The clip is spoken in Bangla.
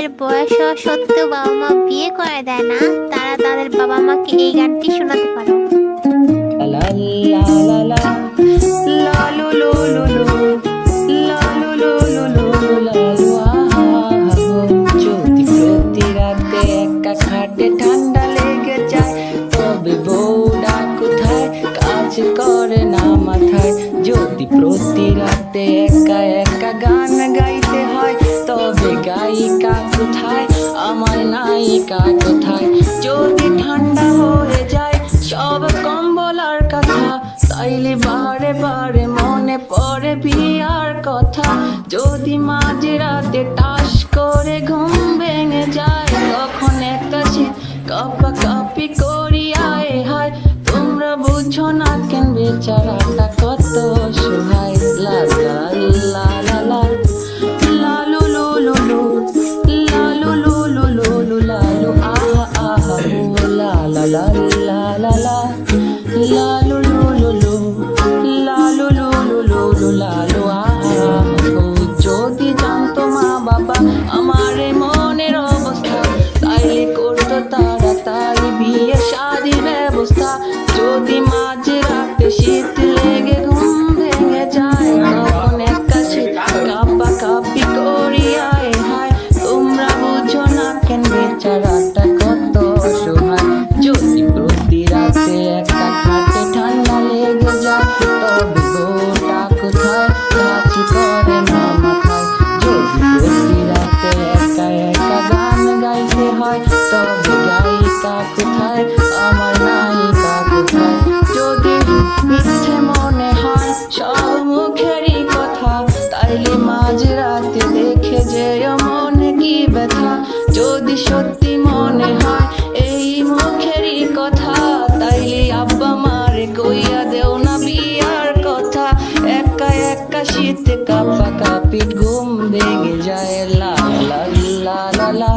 যাদের বয়স হওয়া সত্ত্বেও বাবা মা বিয়ে করে দেয় না, তারা তাদের বাবা মাকে এই গানটি শোনাতে পারো। লা লা লা লা লা লু লু লু লু লা লু লু লু লু লা লু আহা হো। যদি প্রতি রাতে একা খাটে ঠান্ডা লেগে যায়, তবে বউটা কোথায় কাজ করে না মাথায়। যদি প্রতি রাতে একা একা গান গাইতে হয়, তবে গায়িকা কোথায় আমার নায়িকা কোথায়। যদি ঠান্ডা হয়ে যায় সব কম্বল আর কথা, তাইলে বারে বারে মনে পড়ে বিয়ার কথা। যদি মাঝে রাতে টাস করে ঘুম ভেঙে যায়, তখন একটা শীত কাপা কাপি করি আয় হায়। তোমরা বুঝো না কেন বেচারাটা কত অসহায়। লা লা লা লা লা লা লু লু লু লু লা লু লু লু লু লু লা লু আহা আহা হো। লা লা লা লা লা লা লা লু লু লু লু লা লু লু লু লু লু লা লু আহা হো। যদি জানতো মা বাবা আমার এই মনের অবস্থা, তাইলে করতো তাড়াতাড়ি বিয়ে শাদির ব্যবস্থা। যদি মাঝে রাতে শীত লেগে ঘুম ভেঙে যায়, তখন একটা শীত কাপা কাপি করি আয় হায়। তোমরা বুঝো না কেন বেচারাটা কত অসহায়। যদি প্রতি রাতে একটা খাটে ঠান্ডা লেগে যায়, তবে বউটা কোথায় কাজ করে না মাথায়। যদি প্রতি রাতে একা একা গান গাইতে হয়, তবে গায়িকা কোথায় আমার নায়িকা কোথায়। যদি মিথ্যে মনে হয় সব মুখেরই কথা, তাইলে মাঝ রাতে দেখে যেও মনে কি ব্যথা। যদি সত্যি মনে হয় এই মুখেরই কথা, তাইলে আব্বা মারে কইয়া দেও না বিয়ার কথা। একা একা শীতে কাপা কাপি ঘুম ভেঙে যায়। লা লা লা লা লা